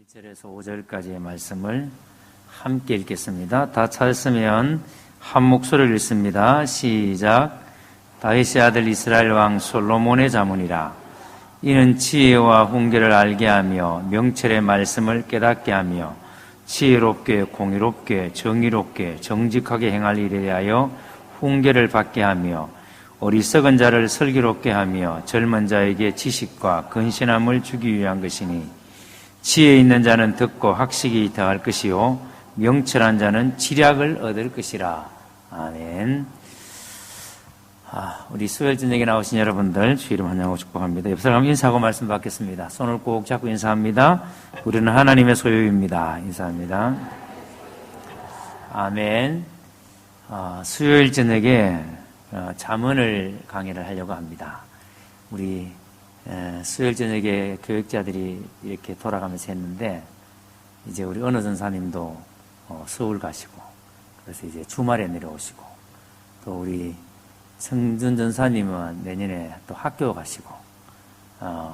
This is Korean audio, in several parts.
1절에서 5절까지의 말씀을 함께 읽겠습니다. 다 찾았으면 한 목소리를 읽습니다. 시작. 다윗의 아들 이스라엘 왕 솔로몬의 자문이라. 이는 지혜와 훈계를 알게 하며 명철의 말씀을 깨닫게 하며 지혜롭게 공의롭게 정의롭게 정직하게 행할 일에 대하여 훈계를 받게 하며 어리석은 자를 슬기롭게 하며 젊은 자에게 지식과 근신함을 주기 위한 것이니 지혜 있는 자는 듣고 학식이 더할 것이요 명철한 자는 지략을 얻을 것이라. 아멘. 우리 수요일 저녁에 나오신 여러분들 주 이름 환영하고 축복합니다. 옆 사람 인사하고 말씀 받겠습니다. 손을 꼭 잡고 인사합니다. 우리는 하나님의 소유입니다. 인사합니다. 아멘. 수요일 저녁에 잠언을 강의를 하려고 합니다. 우리 수요일 저녁에 교육자들이 이렇게 돌아가면서 했는데 이제 우리 은호 전사님도 서울 가시고 그래서 이제 주말에 내려오시고 또 우리 성준 전사님은 내년에 또 학교 가시고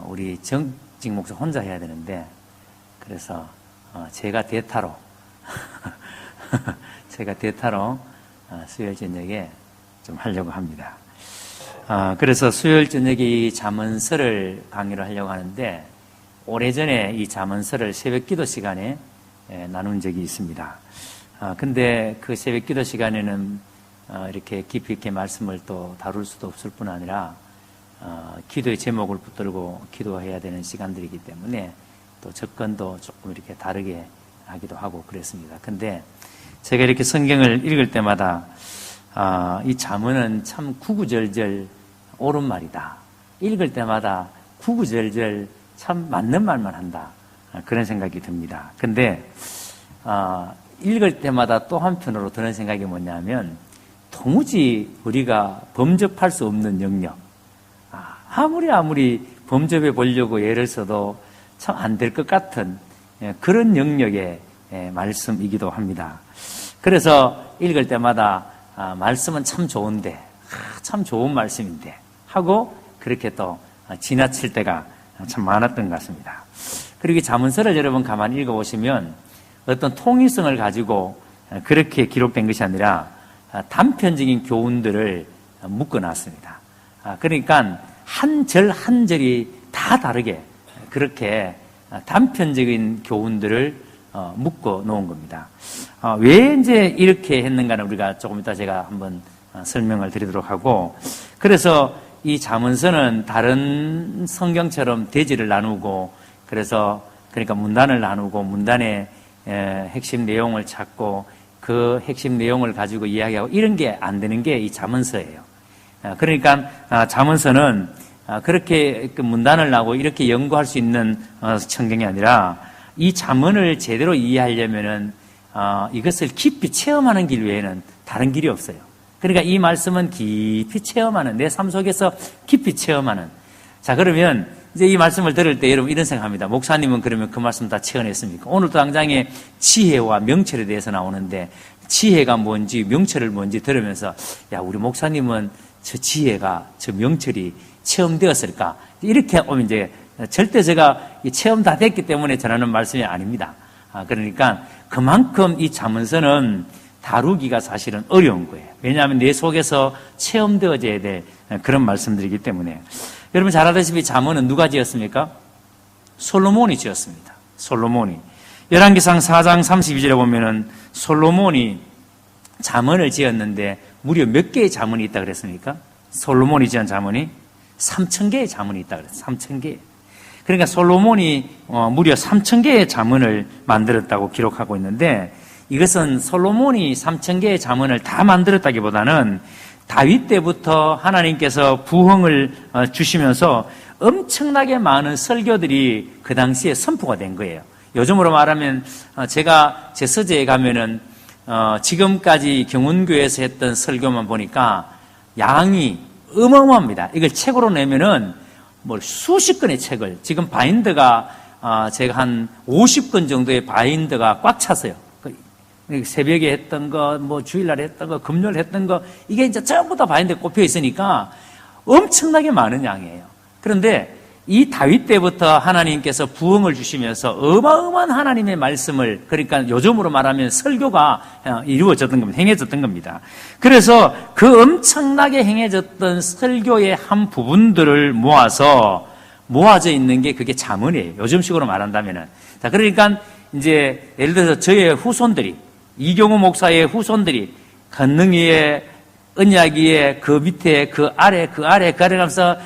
우리 정직 목사 혼자 해야 되는데 그래서 제가 대타로 수요일 저녁에 좀 하려고 합니다. 그래서 수요일 저녁에 이 잠언서를 강의를 하려고 하는데 오래전에 이 잠언서를 새벽 기도 시간에 나눈 적이 있습니다. 근데 그 새벽 기도 시간에는 이렇게 깊이 있게 말씀을 또 다룰 수도 없을 뿐 아니라 기도의 제목을 붙들고 기도해야 되는 시간들이기 때문에 또 접근도 조금 이렇게 다르게 하기도 하고 그랬습니다. 근데 제가 이렇게 성경을 읽을 때마다 이 잠언은 참 구구절절 옳은 말이다. 읽을 때마다 구구절절 참 맞는 말만 한다. 그런 생각이 듭니다. 근데 읽을 때마다 또 한편으로 드는 생각이 뭐냐면 도무지 우리가 범접할 수 없는 영역, 아무리 범접해 보려고 애를 써도 참 안 될 것 같은 그런 영역의 말씀이기도 합니다. 그래서 읽을 때마다 말씀은 참 좋은데, 참 좋은 말씀인데 하고 그렇게 또 지나칠 때가 참 많았던 것 같습니다. 그리고 이 잠언서를 여러분 가만히 읽어보시면 어떤 통일성을 가지고 그렇게 기록된 것이 아니라 단편적인 교훈들을 묶어놨습니다. 그러니까 한 절 한 절이 다 다르게 그렇게 단편적인 교훈들을 묶어 놓은 겁니다. 왜 이제 이렇게 했는가는 우리가 조금 이따 제가 한번 설명을 드리도록 하고, 그래서 이 잠언서는 다른 성경처럼 대지를 나누고 그러니까 문단을 나누고 문단의 핵심 내용을 찾고 그 핵심 내용을 가지고 이야기하고 이런 게 안 되는 게 이 잠언서예요. 그러니까 잠언서는 그렇게 문단을 나고 이렇게 연구할 수 있는 성경이 아니라 이 잠언을 제대로 이해하려면은 이것을 깊이 체험하는 길 외에는 다른 길이 없어요. 그러니까 이 말씀은 깊이 체험하는, 내 삶 속에서 깊이 체험하는. 자, 그러면 이제 이 말씀을 들을 때 여러분 이런 생각합니다. 목사님은 그러면 그 말씀 다 체험했습니까? 오늘도 당장에 지혜와 명철에 대해서 나오는데 지혜가 뭔지 명철을 뭔지 들으면서 야, 우리 목사님은 저 지혜가 저 명철이 체험되었을까? 이렇게 오면 이제 절대 제가 체험 다 됐기 때문에 전하는 말씀이 아닙니다. 그러니까 그만큼 이 잠언서는 다루기가 사실은 어려운 거예요. 왜냐하면 내 속에서 체험되어져야 될 그런 말씀들이기 때문에. 여러분 잘 아다시피 잠언은 누가 지었습니까? 솔로몬이 지었습니다. 솔로몬이. 열왕기상 4장 32절에 보면은 솔로몬이 잠언을 지었는데 무려 몇 개의 잠언이 있다 그랬습니까? 솔로몬이 지은 잠언이 3,000개의 잠언이 있다 그랬어요. 3,000개. 그러니까 솔로몬이 무려 3,000개의 잠언을 만들었다고 기록하고 있는데 이것은 솔로몬이 3,000개의 잠언을 다 만들었다기보다는 다윗 때부터 하나님께서 부흥을 주시면서 엄청나게 많은 설교들이 그 당시에 선포가 된 거예요. 요즘으로 말하면 제가 제 서재에 가면은 지금까지 경운교에서 했던 설교만 보니까 양이 어마어마합니다. 이걸 책으로 내면은 뭐 수십 건의 책을, 지금 바인더가 제가 한 50건 정도의 바인더가 꽉 찼어요. 새벽에 했던 거, 뭐 주일날에 했던 거, 금요일 했던 거, 이게 이제 전부 다 바인더에 꼽혀 있으니까 엄청나게 많은 양이에요. 그런데 이 다윗 때부터 하나님께서 부흥을 주시면서 어마어마한 하나님의 말씀을, 그러니까 요즘으로 말하면 설교가 이루어졌던 겁니다. 행해졌던 겁니다. 그래서 그 엄청나게 행해졌던 설교의 한 부분들을 모아져 있는 게 그게 잠언이에요. 요즘식으로 말한다면은. 자, 그러니까 이제 예를 들어서 저의 후손들이, 이경우 목사의 후손들이 권능 위에, 언약 위에, 그 밑에, 그 아래 가려가면서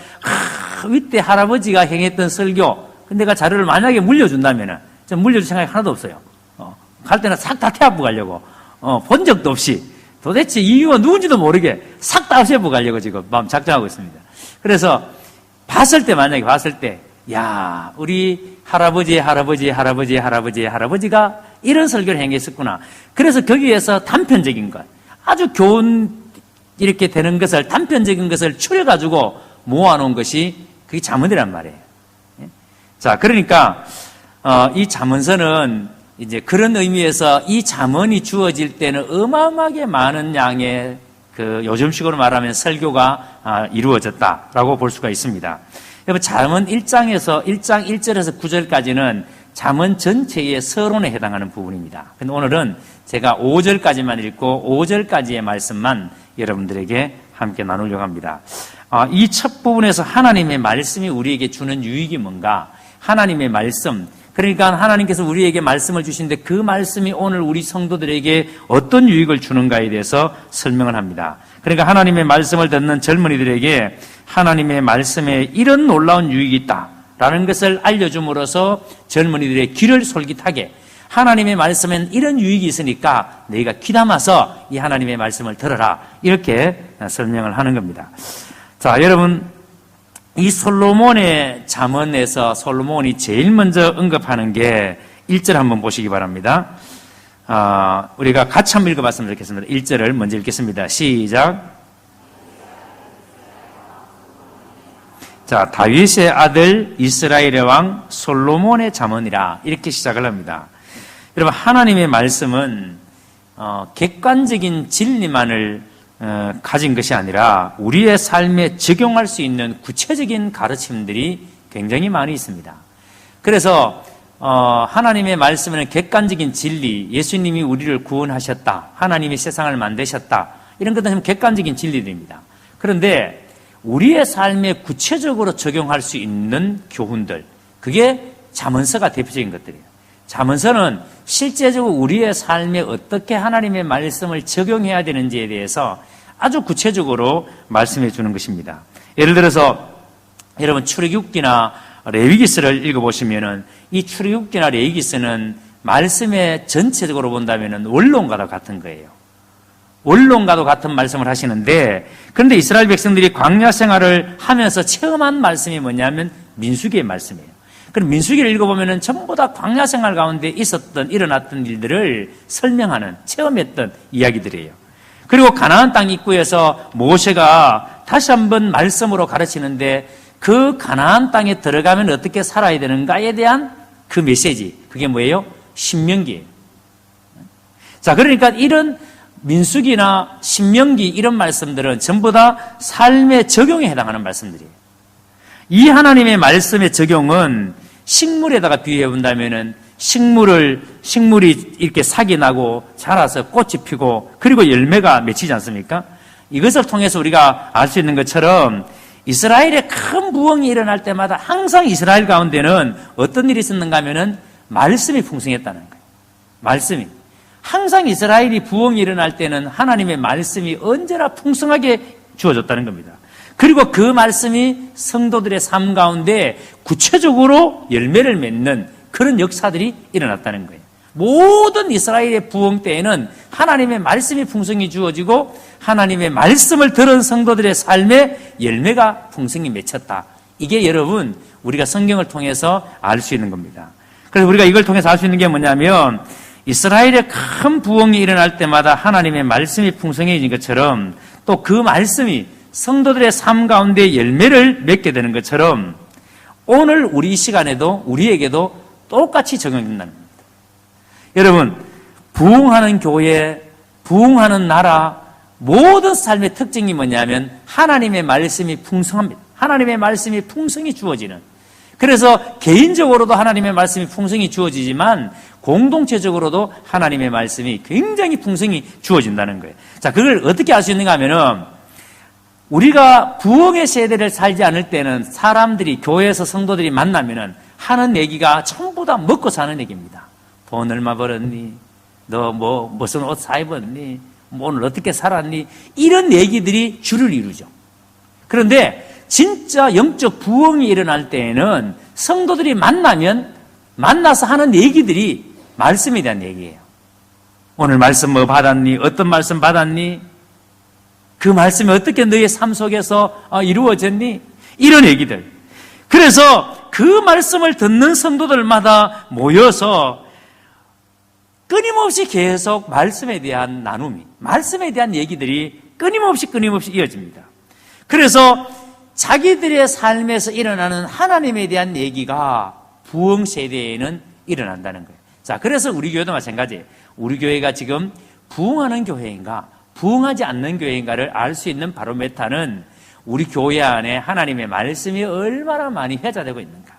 윗대 할아버지가 행했던 설교, 근데 내가 자료를 만약에 물려준다면은, 좀 물려줄 생각이 하나도 없어요. 갈 때는 싹 다 태워보 가려고, 본 적도 없이, 도대체 이유가 누군지도 모르게 싹 다 없애보 가려고 지금 마음 작정하고 있습니다. 그래서, 만약에 봤을 때, 야, 우리 할아버지가 이런 설교를 행했었구나. 그래서 거기에서 단편적인 것, 아주 교훈 이렇게 되는 것을, 단편적인 것을 추려가지고 모아놓은 것이 그게 잠언이란 말이에요. 자, 그러니까 이 잠언서는 이제 그런 의미에서 이 잠언이 주어질 때는 어마어마하게 많은 양의 그 요즘식으로 말하면 설교가 이루어졌다라고 볼 수가 있습니다. 여러분, 잠언 1장 1절에서 9절까지는 잠언 전체의 서론에 해당하는 부분입니다. 근데 오늘은 제가 5절까지만 읽고 5절까지의 말씀만 여러분들에게 함께 나누려고 합니다. 이 첫 부분에서 하나님의 말씀이 우리에게 주는 유익이 뭔가, 하나님의 말씀, 그러니까 하나님께서 우리에게 말씀을 주시는데 그 말씀이 오늘 우리 성도들에게 어떤 유익을 주는가에 대해서 설명을 합니다. 그러니까 하나님의 말씀을 듣는 젊은이들에게 하나님의 말씀에 이런 놀라운 유익이 있다라는 것을 알려줌으로써 젊은이들의 귀를 솔깃하게, 하나님의 말씀엔 이런 유익이 있으니까 너희가 귀담아서 이 하나님의 말씀을 들어라, 이렇게 설명을 하는 겁니다. 자, 여러분, 이 솔로몬의 잠언에서 솔로몬이 제일 먼저 언급하는 게 1절 한번 보시기 바랍니다. 우리가 같이 한번 읽어봤으면 좋겠습니다. 1절을 먼저 읽겠습니다. 시작. 자, 다윗의 아들 이스라엘의 왕 솔로몬의 잠언이라, 이렇게 시작을 합니다. 여러분, 하나님의 말씀은 객관적인 진리만을 가진 것이 아니라 우리의 삶에 적용할 수 있는 구체적인 가르침들이 굉장히 많이 있습니다. 그래서 하나님의 말씀에는 객관적인 진리, 예수님이 우리를 구원하셨다, 하나님이 세상을 만드셨다, 이런 것들은 객관적인 진리들입니다. 그런데 우리의 삶에 구체적으로 적용할 수 있는 교훈들, 그게 잠언서가 대표적인 것들이에요. 잠언서는 실제적으로 우리의 삶에 어떻게 하나님의 말씀을 적용해야 되는지에 대해서 아주 구체적으로 말씀해 주는 것입니다. 예를 들어서 여러분, 출애굽기나 레위기서를 읽어보시면은 이 출애굽기나 레위기서는 말씀에 전체적으로 본다면은 원론과도 같은 거예요. 원론과도 같은 말씀을 하시는데, 그런데 이스라엘 백성들이 광야 생활을 하면서 체험한 말씀이 뭐냐면 민수기의 말씀이에요. 그럼 민수기를 읽어보면은 전부 다 광야 생활 가운데 일어났던 일들을 설명하는, 체험했던 이야기들이에요. 그리고 가나안 땅 입구에서 모세가 다시 한번 말씀으로 가르치는데, 그 가나안 땅에 들어가면 어떻게 살아야 되는가에 대한 그 메시지, 그게 뭐예요? 신명기예요. 자, 그러니까 이런 민수기나 신명기 이런 말씀들은 전부 다 삶의 적용에 해당하는 말씀들이에요. 이 하나님의 말씀의 적용은 식물에다가 비유해 본다면은 식물이 이렇게 싹이 나고 자라서 꽃이 피고 그리고 열매가 맺히지 않습니까? 이것을 통해서 우리가 알 수 있는 것처럼 이스라엘의 큰 부흥이 일어날 때마다 항상 이스라엘 가운데는 어떤 일이 있었는가 하면은 말씀이 풍성했다는 거예요. 말씀이. 항상 이스라엘이 부흥이 일어날 때는 하나님의 말씀이 언제나 풍성하게 주어졌다는 겁니다. 그리고 그 말씀이 성도들의 삶 가운데 구체적으로 열매를 맺는 그런 역사들이 일어났다는 거예요. 모든 이스라엘의 부흥 때에는 하나님의 말씀이 풍성히 주어지고 하나님의 말씀을 들은 성도들의 삶에 열매가 풍성히 맺혔다. 이게 여러분, 우리가 성경을 통해서 알 수 있는 겁니다. 그래서 우리가 이걸 통해서 알 수 있는 게 뭐냐면, 이스라엘의 큰 부흥이 일어날 때마다 하나님의 말씀이 풍성해진 것처럼 또 그 말씀이 성도들의 삶 가운데 열매를 맺게 되는 것처럼 오늘 우리 시간에도 우리에게도 똑같이 적용된다는 겁니다. 여러분, 부흥하는 교회, 부흥하는 나라, 모든 삶의 특징이 뭐냐면 하나님의 말씀이 풍성합니다. 하나님의 말씀이 풍성히 주어지는, 그래서 개인적으로도 하나님의 말씀이 풍성히 주어지지만 공동체적으로도 하나님의 말씀이 굉장히 풍성히 주어진다는 거예요. 자, 그걸 어떻게 알 수 있는가 하면은 우리가 부흥의 세대를 살지 않을 때는 사람들이 교회에서 성도들이 만나면은 하는 얘기가 전부 다 먹고 사는 얘기입니다. 돈 얼마 벌었니? 너 무슨 옷 사 입었니? 오늘 어떻게 살았니? 이런 얘기들이 주를 이루죠. 그런데 진짜 영적 부흥이 일어날 때에는 성도들이 만나서 하는 얘기들이 말씀에 대한 얘기예요. 오늘 말씀 뭐 받았니? 어떤 말씀 받았니? 그 말씀이 어떻게 너의 삶 속에서 이루어졌니? 이런 얘기들. 그래서 그 말씀을 듣는 성도들마다 모여서 끊임없이 계속 말씀에 대한 나눔이, 말씀에 대한 얘기들이 끊임없이 이어집니다. 그래서 자기들의 삶에서 일어나는 하나님에 대한 얘기가 부흥 세대에는 일어난다는 거예요. 자, 그래서 우리 교회도 마찬가지예요. 우리 교회가 지금 부흥하는 교회인가, 부흥하지 않는 교회인가를 알 수 있는 바로메타는 우리 교회 안에 하나님의 말씀이 얼마나 많이 회자되고 있는가,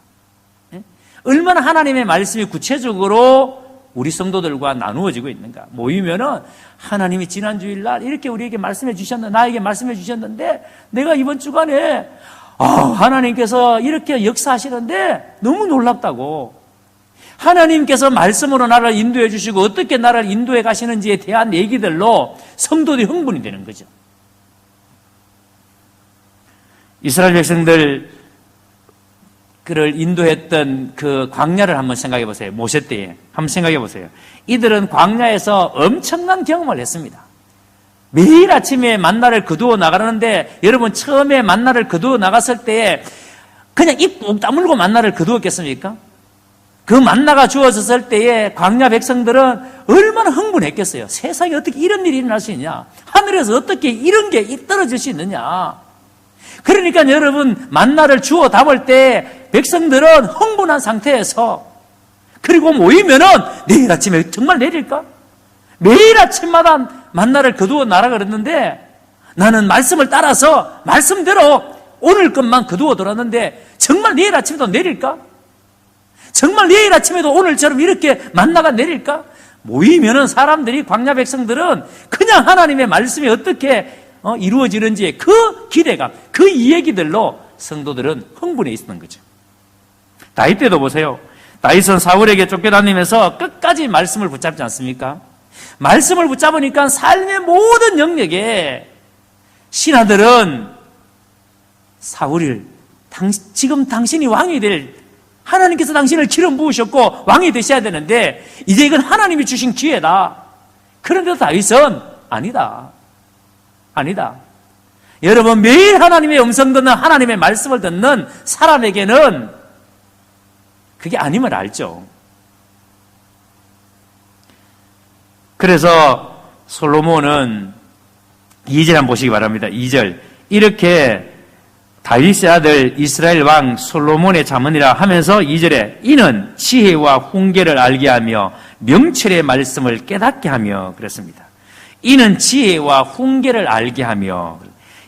얼마나 하나님의 말씀이 구체적으로 우리 성도들과 나누어지고 있는가. 모이면은 하나님이 지난 주일날 이렇게 우리에게 말씀해 주셨는데, 나에게 말씀해 주셨는데 내가 이번 주간에 하나님께서 이렇게 역사하시는데 너무 놀랍다고, 하나님께서 말씀으로 나를 인도해 주시고 어떻게 나를 인도해 가시는지에 대한 얘기들로 성도들이 흥분이 되는 거죠. 이스라엘 백성들 그를 인도했던 그 광야를 한번 생각해 보세요. 모세 때에 한번 생각해 보세요. 이들은 광야에서 엄청난 경험을 했습니다. 매일 아침에 만나를 거두어 나가는데, 여러분 처음에 만나를 거두어 나갔을 때에 그냥 입 꾹 다물고 만나를 거두었겠습니까? 그 만나가 주어졌을 때에 광야 백성들은 얼마나 흥분했겠어요. 세상에 어떻게 이런 일이 일어날 수 있냐, 하늘에서 어떻게 이런 게 떨어질 수 있느냐. 그러니까 여러분 만나를 주워 담을 때 백성들은 흥분한 상태에서, 그리고 모이면은 내일 아침에 정말 내릴까? 매일 아침마다 만나를 거두어 나라 그랬는데 나는 말씀을 따라서 말씀대로 오늘 것만 거두어 들었는데 정말 내일 아침에도 내릴까? 정말 내일 아침에도 오늘처럼 이렇게 만나가 내릴까? 모이면은 사람들이, 광야 백성들은 그냥 하나님의 말씀이 어떻게 이루어지는지 그 기대감, 그 이야기들로 성도들은 흥분해 있었던 거죠. 다윗 때도 보세요. 다윗은 사울에게 쫓겨다니면서 끝까지 말씀을 붙잡지 않습니까? 말씀을 붙잡으니까 삶의 모든 영역에 신하들은 사울을 지금 당신이 왕이 될, 하나님께서 당신을 기름 부으셨고 왕이 되셔야 되는데 이제 이건 하나님이 주신 기회다. 그런데 다윗은 아니다. 여러분, 매일 하나님의 음성 듣는, 하나님의 말씀을 듣는 사람에게는 그게 아님을 알죠. 그래서 솔로몬은 2절 한번 보시기 바랍니다. 2절. 이렇게 다윗의 아들 이스라엘 왕 솔로몬의 자문이라 하면서 2절에 이는 지혜와 훈계를 알게 하며 명철의 말씀을 깨닫게 하며 그랬습니다. 이는 지혜와 훈계를 알게 하며.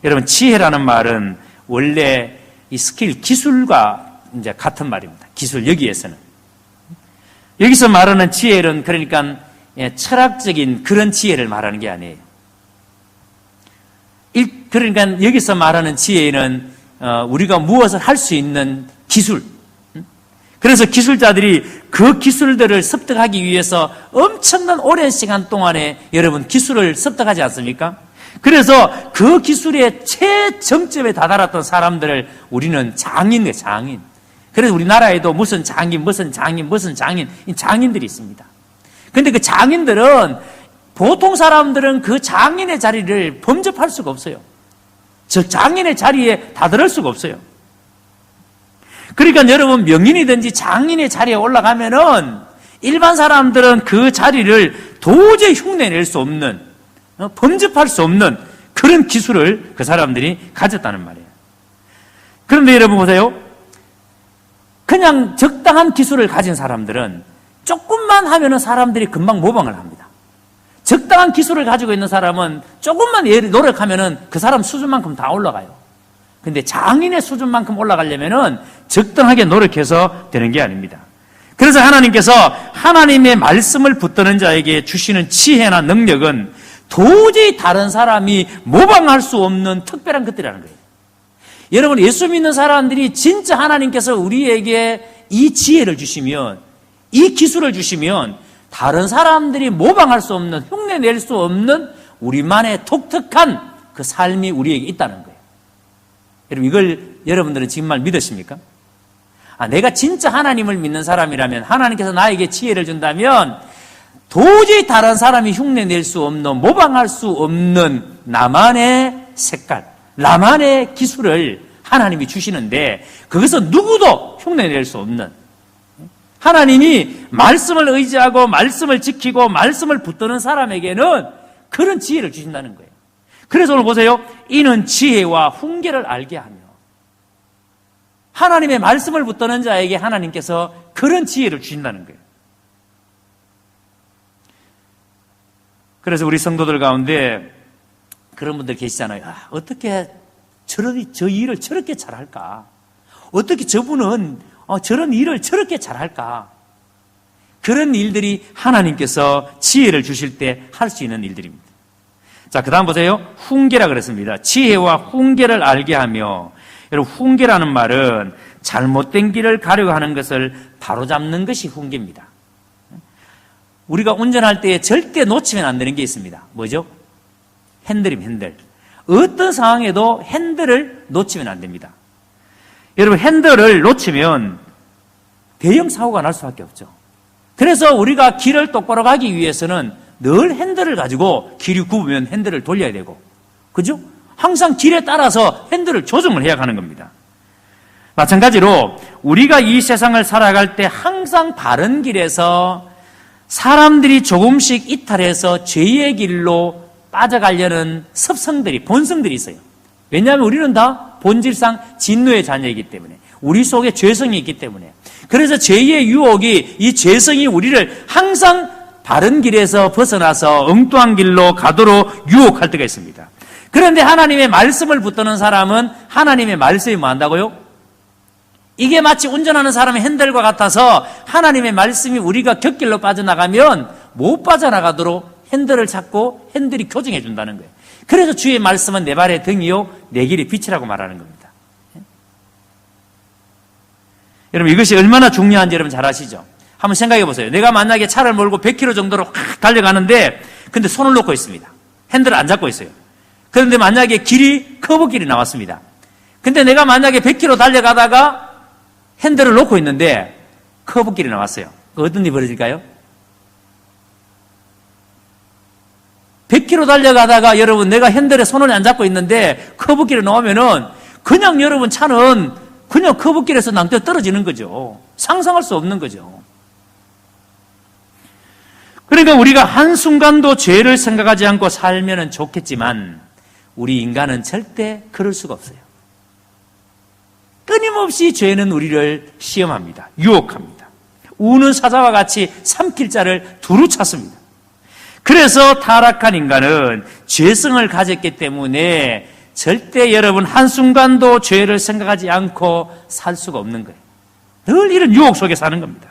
여러분, 지혜라는 말은 원래 이 스킬, 기술과 이제 같은 말입니다. 기술, 여기에서는. 여기서 말하는 지혜는 그러니까 철학적인 그런 지혜를 말하는 게 아니에요. 그러니까 여기서 말하는 지혜는 우리가 무엇을 할 수 있는 기술. 그래서 기술자들이 그 기술들을 습득하기 위해서 엄청난 오랜 시간 동안에 여러분 기술을 습득하지 않습니까? 그래서 그 기술의 최정점에 다다랐던 사람들을 우리는 장인이에요, 장인. 그래서 우리나라에도 무슨 장인, 장인들이 있습니다. 근데 그 장인들은, 보통 사람들은 그 장인의 자리를 범접할 수가 없어요. 저 장인의 자리에 다다를 수가 없어요. 그러니까 여러분, 명인이든지 장인의 자리에 올라가면은 일반 사람들은 그 자리를 도저히 흉내낼 수 없는, 범접할 수 없는 그런 기술을 그 사람들이 가졌다는 말이에요. 그런데 여러분 보세요. 그냥 적당한 기술을 가진 사람들은 조금만 하면은 사람들이 금방 모방을 합니다. 적당한 기술을 가지고 있는 사람은 조금만 노력하면은 그 사람 수준만큼 다 올라가요. 근데 장인의 수준만큼 올라가려면은 적당하게 노력해서 되는 게 아닙니다. 그래서 하나님께서 하나님의 말씀을 붙드는 자에게 주시는 지혜나 능력은 도저히 다른 사람이 모방할 수 없는 특별한 것들이라는 거예요. 여러분, 예수 믿는 사람들이 진짜 하나님께서 우리에게 이 지혜를 주시면, 이 기술을 주시면 다른 사람들이 모방할 수 없는, 흉내낼 수 없는 우리만의 독특한 그 삶이 우리에게 있다는 거예요. 여러분, 이걸 여러분들은 정말 믿으십니까? 내가 진짜 하나님을 믿는 사람이라면, 하나님께서 나에게 지혜를 준다면 도저히 다른 사람이 흉내낼 수 없는, 모방할 수 없는 나만의 색깔, 나만의 기술을 하나님이 주시는데, 그것은 누구도 흉내낼 수 없는, 하나님이 말씀을 의지하고 말씀을 지키고 말씀을 붙드는 사람에게는 그런 지혜를 주신다는 거예요. 그래서 오늘 보세요. 이는 지혜와 훈계를 알게 하며, 하나님의 말씀을 붙드는 자에게 하나님께서 그런 지혜를 주신다는 거예요. 그래서 우리 성도들 가운데 그런 분들 계시잖아요. 어떻게 저 일을 저렇게 잘할까? 어떻게 저분은 저런 일을 저렇게 잘할까? 그런 일들이 하나님께서 지혜를 주실 때 할 수 있는 일들입니다. 자, 그 다음 보세요. 훈계라 그랬습니다. 지혜와 훈계를 알게 하며, 여러분, 훈계라는 말은 잘못된 길을 가려고 하는 것을 바로잡는 것이 훈계입니다. 우리가 운전할 때 절대 놓치면 안 되는 게 있습니다. 뭐죠? 핸들입니다, 핸들. 어떤 상황에도 핸들을 놓치면 안 됩니다. 여러분, 핸들을 놓치면 대형 사고가 날 수밖에 없죠. 그래서 우리가 길을 똑바로 가기 위해서는 늘 핸들을 가지고 길이 굽으면 핸들을 돌려야 되고, 그죠? 항상 길에 따라서 핸들을 조정을 해야 하는 겁니다. 마찬가지로 우리가 이 세상을 살아갈 때 항상 바른 길에서 사람들이 조금씩 이탈해서 죄의 길로 빠져가려는 습성들이, 본성들이 있어요. 왜냐하면 우리는 다 본질상 진노의 자녀이기 때문에, 우리 속에 죄성이 있기 때문에. 그래서 죄의 유혹이, 이 죄성이 우리를 항상 바른 길에서 벗어나서 엉뚱한 길로 가도록 유혹할 때가 있습니다. 그런데 하나님의 말씀을 붙드는 사람은 하나님의 말씀이 뭐 한다고요? 이게 마치 운전하는 사람의 핸들과 같아서 하나님의 말씀이 우리가 곁길로 빠져나가면 못 빠져나가도록 핸들을 잡고 핸들이 교정해 준다는 거예요. 그래서 주의 말씀은 내 발의 등이요 내 길의 빛이라고 말하는 겁니다. 여러분, 이것이 얼마나 중요한지 여러분 잘 아시죠? 한번 생각해 보세요. 내가 만약에 차를 몰고 100km 정도로 확 달려가는데 근데 손을 놓고 있습니다. 핸들을 안 잡고 있어요. 그런데 만약에 길이 커브길이 나왔습니다. 근데 내가 만약에 100km 달려가다가 핸들을 놓고 있는데 커브길이 나왔어요. 어떤 일이 벌어질까요? 100km 달려가다가 여러분 내가 핸들에 손을 안 잡고 있는데 커브길에 나오면은 그냥 여러분 차는 그냥 커브길에서 낭떠 떨어지는 거죠. 상상할 수 없는 거죠. 그러니까 우리가 한순간도 죄를 생각하지 않고 살면 좋겠지만 우리 인간은 절대 그럴 수가 없어요. 끊임없이 죄는 우리를 시험합니다. 유혹합니다. 우는 사자와 같이 삼킬 자를 두루 찾습니다. 그래서 타락한 인간은 죄성을 가졌기 때문에 절대 여러분 한순간도 죄를 생각하지 않고 살 수가 없는 거예요. 늘 이런 유혹 속에 사는 겁니다.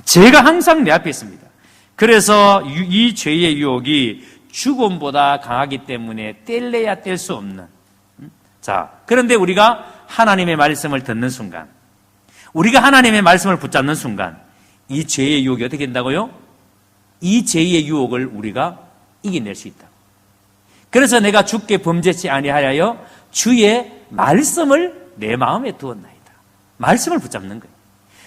죄가 항상 내 앞에 있습니다. 그래서 이 죄의 유혹이 죽음보다 강하기 때문에 뗄래야 뗄 수 없는. 자, 그런데 우리가 하나님의 말씀을 듣는 순간, 우리가 하나님의 말씀을 붙잡는 순간 이 죄의 유혹이 어떻게 된다고요? 이 죄의 유혹을 우리가 이겨낼 수 있다. 그래서 내가 주께 범죄치 아니하여 주의 말씀을 내 마음에 두었나이다. 말씀을 붙잡는 거예요.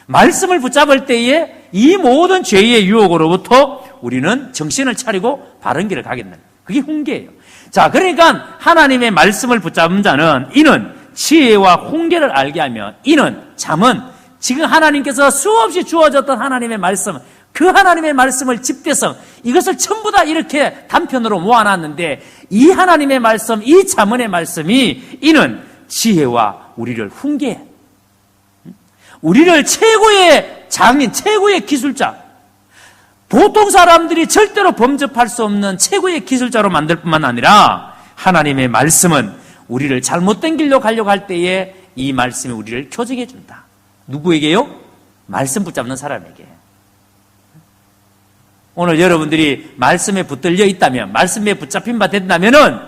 말씀을 붙잡을 때에 이 모든 죄의 유혹으로부터 우리는 정신을 차리고 바른 길을 가겠다. 그게 훈계예요. 자, 그러니까 하나님의 말씀을 붙잡은 자는 이는 지혜와 훈계를 알게 하며, 이는 잠은 지금 하나님께서 수없이 주어졌던 하나님의 말씀, 그 하나님의 말씀을 집대성, 이것을 전부 다 이렇게 단편으로 모아놨는데 이 하나님의 말씀, 이 잠언의 말씀이 이는 지혜와 우리를 훈계해, 우리를 최고의 장인, 최고의 기술자, 보통 사람들이 절대로 범접할 수 없는 최고의 기술자로 만들 뿐만 아니라 하나님의 말씀은 우리를 잘못된 길로 가려고 할 때에 이 말씀이 우리를 교정해 준다. 누구에게요? 말씀 붙잡는 사람에게. 오늘 여러분들이 말씀에 붙들려 있다면, 말씀에 붙잡힌 바 된다면은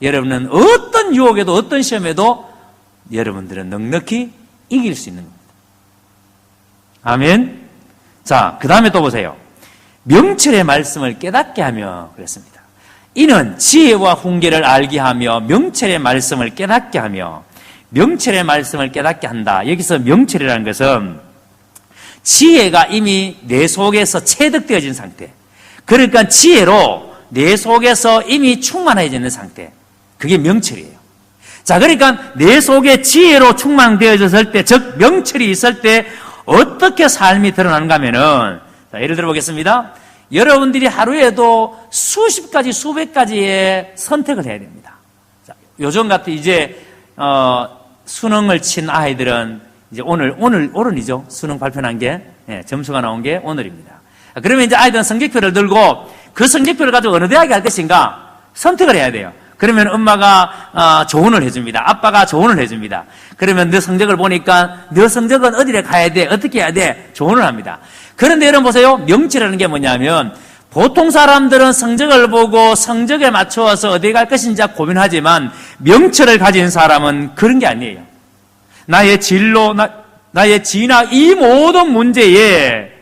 여러분은 어떤 유혹에도 어떤 시험에도 여러분들은 넉넉히 이길 수 있는 겁니다. 아멘. 자, 그 다음에 또 보세요. 명철의 말씀을 깨닫게 하며 그랬습니다. 이는 지혜와 훈계를 알게 하며 명철의 말씀을 깨닫게 하며 명철의 말씀을 깨닫게 한다. 여기서 명철이라는 것은 지혜가 이미 내 속에서 체득되어진 상태. 그러니까 지혜로 내 속에서 이미 충만해지는 상태. 그게 명철이에요. 자, 그러니까 내 속에 지혜로 충만되어졌을 때, 즉 명철이 있을 때 어떻게 삶이 드러나는가 하면은, 자, 예를 들어 보겠습니다. 여러분들이 하루에도 수십 가지, 수백 가지의 선택을 해야 됩니다. 자, 요즘 같은 이제 수능을 친 아이들은 이제 오늘이죠. 수능 발표한 게, 점수가 나온 게 오늘입니다. 그러면 이제 아이들은 성적표를 들고 그 성적표를 가지고 어느 대학에 갈 것인가 선택을 해야 돼요. 그러면 엄마가 조언을 해줍니다. 아빠가 조언을 해줍니다. 그러면 너 성적을 보니까 너 성적은 어디에 가야 돼? 어떻게 해야 돼? 조언을 합니다. 그런데 여러분 보세요. 명철이라는 게 뭐냐면 보통 사람들은 성적을 보고 성적에 맞추어서 어디에 갈 것인지 고민하지만 명철을 가진 사람은 그런 게 아니에요. 나의 진로, 나의 진학 이 모든 문제에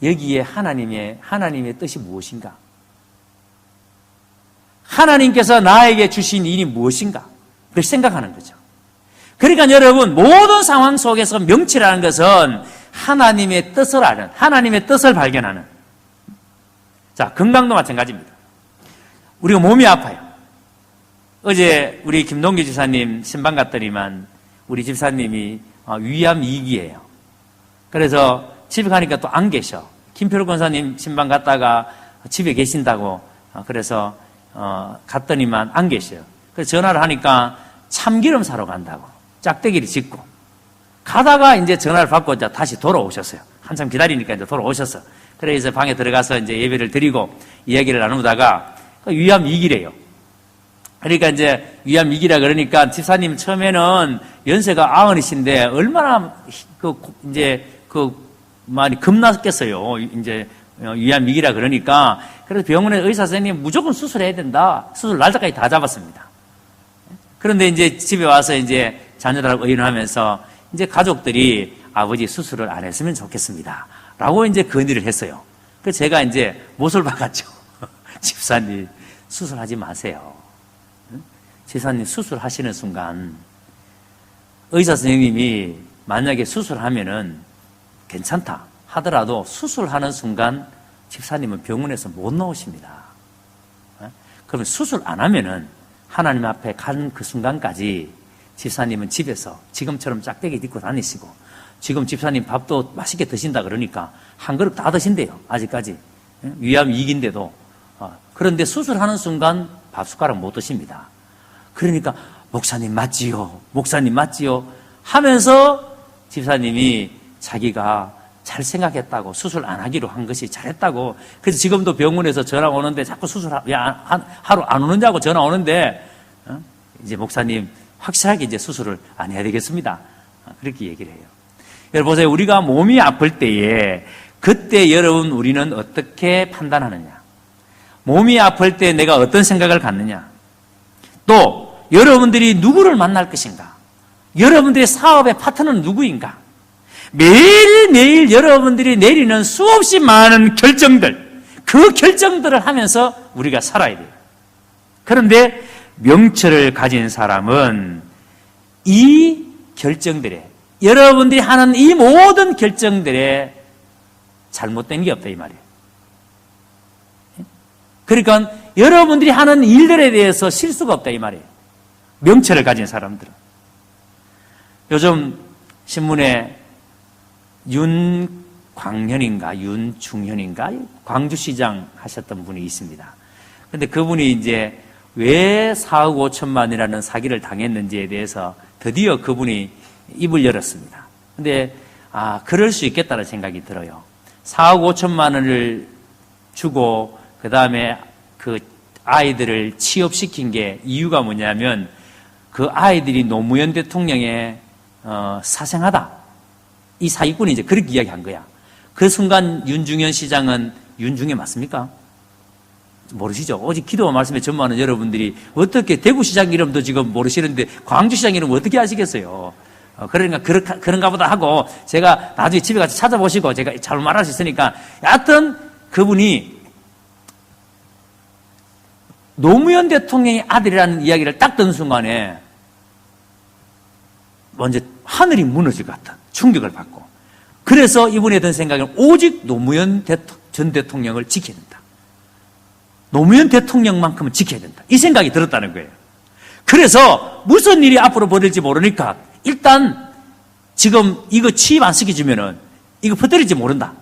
여기에 하나님의 뜻이 무엇인가? 하나님께서 나에게 주신 일이 무엇인가? 그걸 생각하는 거죠. 그러니까 여러분, 모든 상황 속에서 명철이라는 것은 하나님의 뜻을 아는, 하나님의 뜻을 발견하는. 자, 건강도 마찬가지입니다. 우리가 몸이 아파요. 어제 우리 김동기 집사님 신방 갔더니만 우리 집사님이 위암 2기예요. 그래서 집에 가니까 또 안 계셔. 김표로 권사님 신방 갔다가 집에 계신다고 그래서 갔더니만 안 계셔요. 그래서 전화를 하니까 참기름 사러 간다고 짝대기를 짚고 가다가 이제 전화를 받고 이제 다시 돌아오셨어요. 한참 기다리니까 이제 돌아오셨어. 그래서 방에 들어가서 이제 예배를 드리고 이야기를 나누다가 위암 2기래요. 그러니까 이제 위암 2기라 그러니까 집사님 처음에는 연세가 90이신데 얼마나 많이 겁났겠어요. 이제 위암 2기라 그러니까 그래서 병원에 의사 선생님이 무조건 수술해야 된다. 수술 날짜까지 다 잡았습니다. 그런데 이제 집에 와서 이제 자녀들하고 의논하면서 이제 가족들이 아버지 수술을 안 했으면 좋겠습니다. 라고 이제 건의를 했어요. 그래서 제가 이제 못을 박았죠. 집사님, 수술하지 마세요. 집사님 수술하시는 순간 의사 선생님이 만약에 수술하면은 괜찮다 하더라도 수술하는 순간 집사님은 병원에서 못 나오십니다. 그러면 수술 안 하면은 하나님 앞에 간 그 순간까지 집사님은 집에서 지금처럼 짝대기 딛고 다니시고 지금 집사님 밥도 맛있게 드신다 그러니까 한 그릇 다 드신대요. 아직까지. 위암 2기인데도. 그런데 수술하는 순간 밥 숟가락 못 드십니다. 그러니까 목사님 맞지요? 목사님 맞지요? 하면서 집사님이 자기가 잘 생각했다고 수술 안 하기로 한 것이 잘했다고. 그래서 지금도 병원에서 전화 오는데 자꾸 수술 하루 안 오느냐고 전화 오는데 이제 목사님 확실하게 이제 수술을 안 해야 되겠습니다. 그렇게 얘기를 해요. 여러분 보세요. 우리가 몸이 아플 때에 그때 여러분 우리는 어떻게 판단하느냐? 몸이 아플 때 내가 어떤 생각을 갖느냐? 또 여러분들이 누구를 만날 것인가? 여러분들의 사업의 파트너는 누구인가? 매일매일 여러분들이 내리는 수없이 많은 결정들, 그 결정들을 하면서 우리가 살아야 돼요. 그런데 명철을 가진 사람은 이 결정들에, 여러분들이 하는 이 모든 결정들에 잘못된 게 없다 이 말이에요. 그러니까 여러분들이 하는 일들에 대해서 실수가 없다 이 말이에요. 명철을 가진 사람들은. 요즘 신문에 윤광현인가 윤중현인가 광주시장 하셨던 분이 있습니다. 그런데 그분이 이제 왜 4억 5천만이라는 사기를 당했는지에 대해서 드디어 그분이 입을 열었습니다. 그런데 그럴 수 있겠다는 생각이 들어요. 4억 5천만 원을 주고 그 다음에 그 아이들을 취업시킨 게 이유가 뭐냐면 그 아이들이 노무현 대통령의 사생하다. 이 사기꾼이 이제 그렇게 이야기한 거야. 그 순간 윤중현 시장은 윤중현 맞습니까? 모르시죠? 오직 기도와 말씀에 전무하는 여러분들이 어떻게 대구시장 이름도 지금 모르시는데 광주시장 이름 어떻게 아시겠어요? 그러니까 그런가 보다 하고 제가 나중에 집에 가서 찾아보시고 제가 잘 말할 수 있으니까 여하튼 그분이 노무현 대통령의 아들이라는 이야기를 딱 듣는 순간에 먼저 하늘이 무너질 것 같은 충격을 받고 그래서 이분이 든 생각은 오직 노무현 전 대통령을 지켜야 된다. 노무현 대통령만큼은 지켜야 된다. 이 생각이 들었다는 거예요. 그래서 무슨 일이 앞으로 벌어질지 모르니까 일단 지금 이거 취입 안 시켜주면은 이거 퍼뜨릴지 모른다.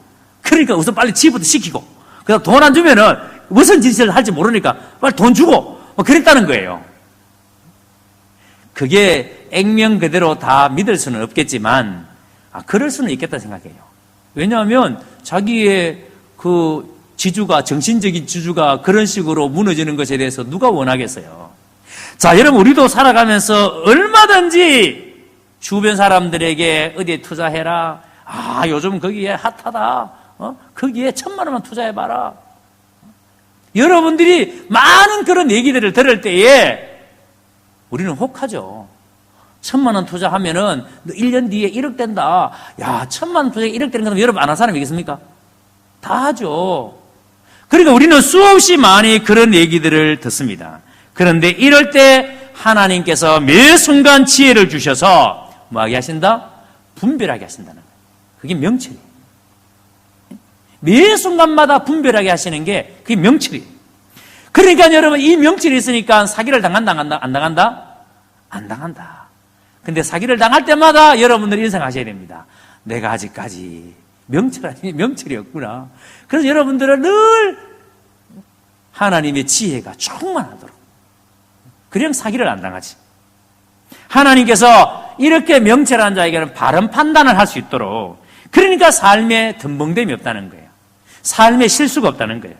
그러니까 우선 빨리 취입부터 시키고 그다음 돈 안 주면은 무슨 짓을 할지 모르니까 빨리 돈 주고 그랬다는 거예요. 그게 액면 그대로 다 믿을 수는 없겠지만 그럴 수는 있겠다 생각해요. 왜냐하면 자기의 그 지주가 정신적인 지주가 그런 식으로 무너지는 것에 대해서 누가 원하겠어요. 자, 여러분 우리도 살아가면서 얼마든지 주변 사람들에게 어디에 투자해라. 요즘 거기에 핫하다. 거기에 1,000만 원만 투자해봐라. 여러분들이 많은 그런 얘기들을 들을 때에 우리는 혹하죠. 1,000만 원 투자하면은 1년 뒤에 1억 된다. 야, 1,000만 원 투자에 1억 되는 건 여러분 안 한 사람이겠습니까? 다 하죠. 그러니까 우리는 수없이 많이 그런 얘기들을 듣습니다. 그런데 이럴 때 하나님께서 매 순간 지혜를 주셔서 뭐하게 하신다? 분별하게 하신다는 거예요. 그게 명철이에요. 매 순간마다 분별하게 하시는 게 그게 명철이에요. 그러니까 여러분 이 명철이 있으니까 사기를 당한다 안 당한다? 안 당한다. 근데 사기를 당할 때마다 여러분들이 인상하셔야 됩니다. 내가 아직까지 명철이 없구나. 그래서 여러분들은 늘 하나님의 지혜가 충만하도록 그냥 사기를 안 당하지. 하나님께서 이렇게 명철한 자에게는 바른 판단을 할 수 있도록 그러니까 삶에 덤벙됨이 없다는 거예요. 삶에 실수가 없다는 거예요.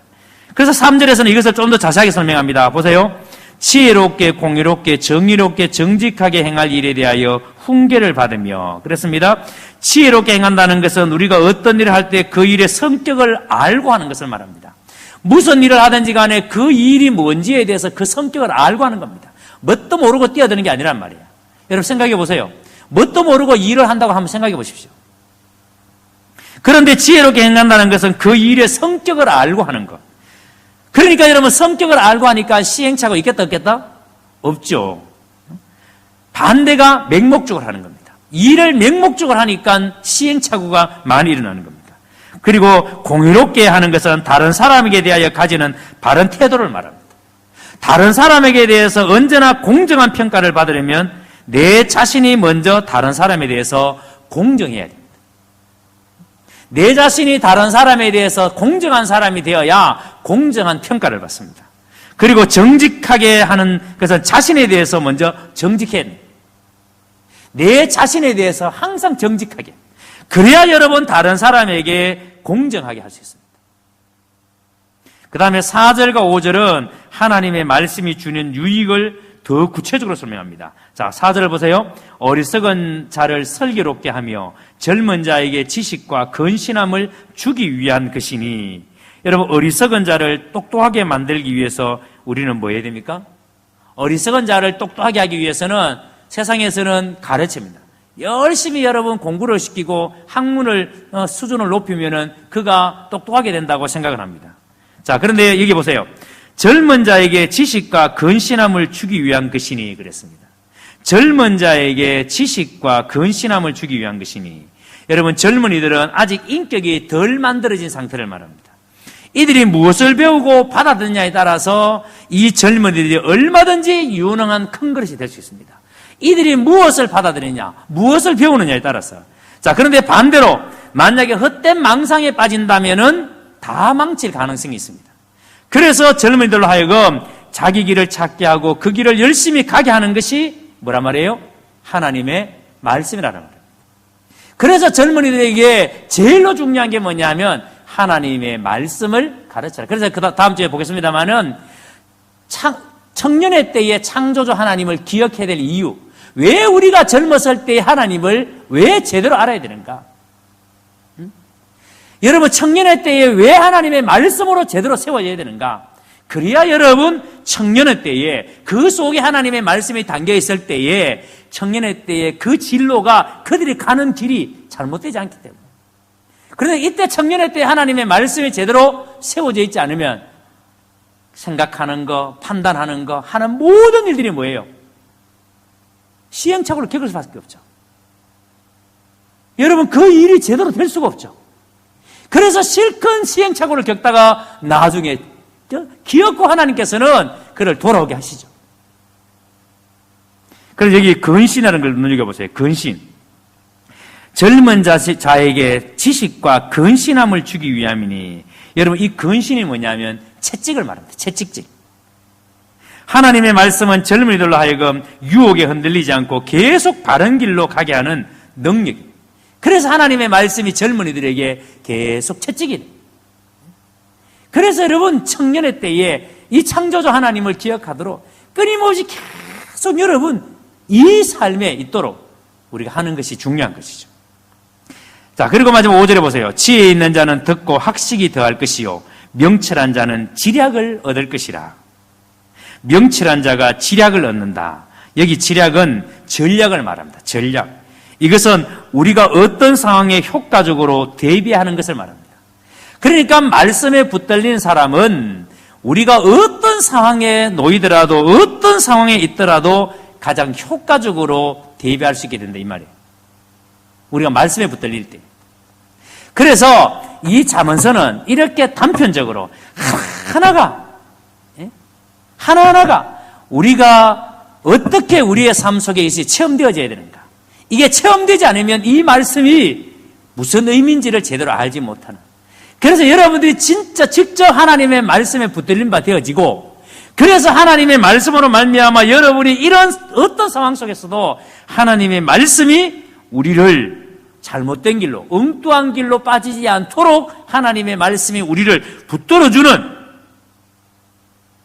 그래서 3절에서는 이것을 좀 더 자세하게 설명합니다. 보세요. 지혜롭게 공의롭게 정의롭게 정직하게 행할 일에 대하여 훈계를 받으며 그랬습니다. 지혜롭게 행한다는 것은 우리가 어떤 일을 할 때 그 일의 성격을 알고 하는 것을 말합니다. 무슨 일을 하든지 간에 그 일이 뭔지에 대해서 그 성격을 알고 하는 겁니다. 뭣도 모르고 뛰어드는 게 아니란 말이에요. 여러분 생각해 보세요. 뭣도 모르고 일을 한다고 한번 생각해 보십시오. 그런데 지혜롭게 행한다는 것은 그 일의 성격을 알고 하는 것. 그러니까 여러분 성격을 알고 하니까 시행착오 있겠다 없겠다? 없죠. 반대가 맹목적으로 하는 겁니다. 일을 맹목적으로 하니까 시행착오가 많이 일어나는 겁니다. 그리고 공의롭게 하는 것은 다른 사람에게 대하여 가지는 바른 태도를 말합니다. 다른 사람에게 대해서 언제나 공정한 평가를 받으려면 내 자신이 먼저 다른 사람에 대해서 공정해야 됩니다. 내 자신이 다른 사람에 대해서 공정한 사람이 되어야 공정한 평가를 받습니다. 그리고 정직하게 하는 것은 자신에 대해서 먼저 정직해야 됩니다. 내 자신에 대해서 항상 정직하게. 그래야 여러분 다른 사람에게 공정하게 할 수 있습니다. 그 다음에 4절과 5절은 하나님의 말씀이 주는 유익을 더 구체적으로 설명합니다. 자, 4절을 보세요. 어리석은 자를 슬기롭게 하며 젊은 자에게 지식과 근신함을 주기 위한 것이니 여러분 어리석은 자를 똑똑하게 만들기 위해서 우리는 뭐 해야 됩니까? 어리석은 자를 똑똑하게 하기 위해서는 세상에서는 가르칩니다. 열심히 여러분 공부를 시키고 학문을 수준을 높이면은 그가 똑똑하게 된다고 생각을 합니다. 자, 그런데 여기 보세요. 젊은 자에게 지식과 근신함을 주기 위한 것이니 그랬습니다. 젊은 자에게 지식과 근신함을 주기 위한 것이니 여러분 젊은이들은 아직 인격이 덜 만들어진 상태를 말합니다. 이들이 무엇을 배우고 받아들이냐에 따라서 이 젊은이들이 얼마든지 유능한 큰 그릇이 될 수 있습니다. 이들이 무엇을 받아들이냐, 무엇을 배우느냐에 따라서. 자, 그런데 반대로 만약에 헛된 망상에 빠진다면은 다 망칠 가능성이 있습니다. 그래서 젊은이들로 하여금 자기 길을 찾게 하고 그 길을 열심히 가게 하는 것이 뭐란 말이에요? 하나님의 말씀이라는 말이에요. 그래서 젊은이들에게 제일로 중요한 게 뭐냐면 하나님의 말씀을 가르쳐라. 그래서 다음 주에 보겠습니다만은 청년의 때에 창조주 하나님을 기억해야 될 이유, 왜 우리가 젊었을 때의 하나님을 왜 제대로 알아야 되는가? 여러분, 청년의 때에 왜 하나님의 말씀으로 제대로 세워져야 되는가? 그래야 여러분, 청년의 때에 그 속에 하나님의 말씀이 담겨 있을 때에 청년의 때에 그 진로가 그들이 가는 길이 잘못되지 않기 때문에. 그런데 이때 청년의 때에 하나님의 말씀이 제대로 세워져 있지 않으면 생각하는 거, 판단하는 거, 하는 모든 일들이 뭐예요? 시행착오를 겪을 수밖에 없죠. 여러분, 그 일이 제대로 될 수가 없죠. 그래서 실컷 시행착오를 겪다가 나중에 기어코 하나님께서는 그를 돌아오게 하시죠. 그래서 여기 근신이라는 걸 눈여겨보세요. 근신. 젊은 자에게 지식과 근신함을 주기 위함이니, 여러분, 이 근신이 뭐냐면 채찍을 말합니다. 채찍질. 하나님의 말씀은 젊은이들로 하여금 유혹에 흔들리지 않고 계속 바른 길로 가게 하는 능력입니다. 그래서 하나님의 말씀이 젊은이들에게 계속 채찍이 돼요. 그래서 여러분, 청년의 때에 이 창조주 하나님을 기억하도록 끊임없이 계속 여러분 이 삶에 있도록 우리가 하는 것이 중요한 것이죠. 자, 그리고 마지막 5절에 보세요. 지혜 있는 자는 듣고 학식이 더할 것이요 명철한 자는 지략을 얻을 것이라. 명철한 자가 지략을 얻는다. 여기 지략은 전략을 말합니다. 전략. 이것은 우리가 어떤 상황에 효과적으로 대비하는 것을 말합니다. 그러니까 말씀에 붙들린 사람은 우리가 어떤 상황에 놓이더라도 어떤 상황에 있더라도 가장 효과적으로 대비할 수 있게 된다 이 말이에요. 우리가 말씀에 붙들릴 때. 그래서 이 잠언서는 이렇게 단편적으로 하나하나가 우리가 어떻게 우리의 삶 속에 있이 체험되어져야 되는가. 이게 체험되지 않으면 이 말씀이 무슨 의미인지를 제대로 알지 못하는. 그래서 여러분들이 진짜 직접 하나님의 말씀에 붙들린 바 되어지고, 그래서 하나님의 말씀으로 말미암아 여러분이 이런 어떤 상황 속에서도 하나님의 말씀이 우리를 잘못된 길로, 엉뚱한 길로 빠지지 않도록 하나님의 말씀이 우리를 붙들어주는,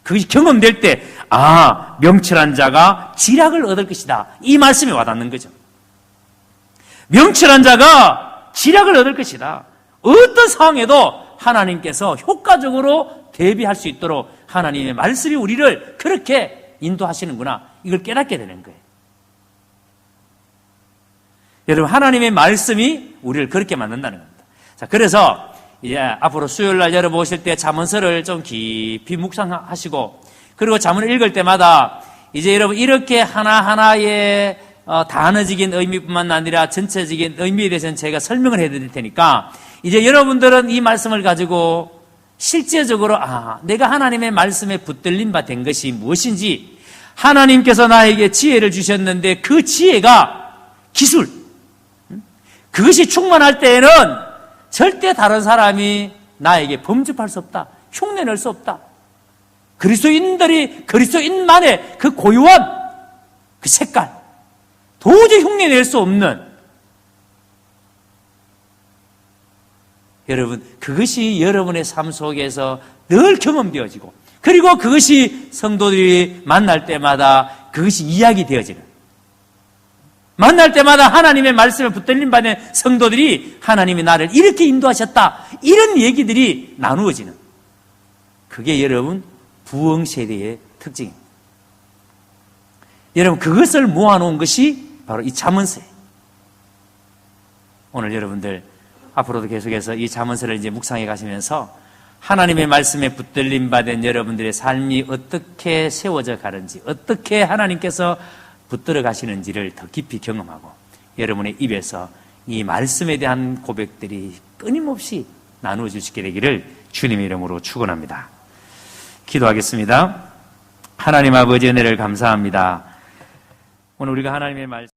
그것이 경험될 때, 아, 명철한 자가 지략을 얻을 것이다. 이 말씀이 와닿는 거죠. 명철한 자가 지략을 얻을 것이다. 어떤 상황에도 하나님께서 효과적으로 대비할 수 있도록 하나님의 말씀이 우리를 그렇게 인도하시는구나. 이걸 깨닫게 되는 거예요. 여러분, 하나님의 말씀이 우리를 그렇게 만든다는 겁니다. 자, 그래서 이제 앞으로 수요일날 여러분 오실 때 잠언서를 좀 깊이 묵상하시고, 그리고 잠언을 읽을 때마다 이제 여러분 이렇게 하나하나의 단어적인 의미뿐만 아니라 전체적인 의미에 대해서는 제가 설명을 해드릴 테니까, 이제 여러분들은 이 말씀을 가지고 실제적으로 내가 하나님의 말씀에 붙들린 바 된 것이 무엇인지, 하나님께서 나에게 지혜를 주셨는데 그 지혜가 기술, 그것이 충만할 때에는 절대 다른 사람이 나에게 범접할 수 없다. 흉내낼 수 없다. 그리스도인만의 그 고유한 그 색깔, 도저히 흉내낼 수 없는, 여러분, 그것이 여러분의 삶 속에서 늘 경험되어지고, 그리고 그것이 성도들이 만날 때마다 그것이 이야기되어지는, 만날 때마다 하나님의 말씀에 붙들림 받는 성도들이 하나님이 나를 이렇게 인도하셨다, 이런 얘기들이 나누어지는, 그게 여러분 부흥 세대의 특징입니다. 여러분, 그것을 모아놓은 것이 바로 이 잠언서예요. 오늘 여러분들 앞으로도 계속해서 이 잠언서를 이제 묵상해 가시면서 하나님의 말씀에 붙들림 받은 여러분들의 삶이 어떻게 세워져 가는지, 어떻게 하나님께서 붙들어 가시는지를 더 깊이 경험하고, 여러분의 입에서 이 말씀에 대한 고백들이 끊임없이 나누어질 수 있게 되기를 주님의 이름으로 축원합니다. 기도하겠습니다. 하나님 아버지, 은혜를 감사합니다. 오늘 우리가 하나님의 말씀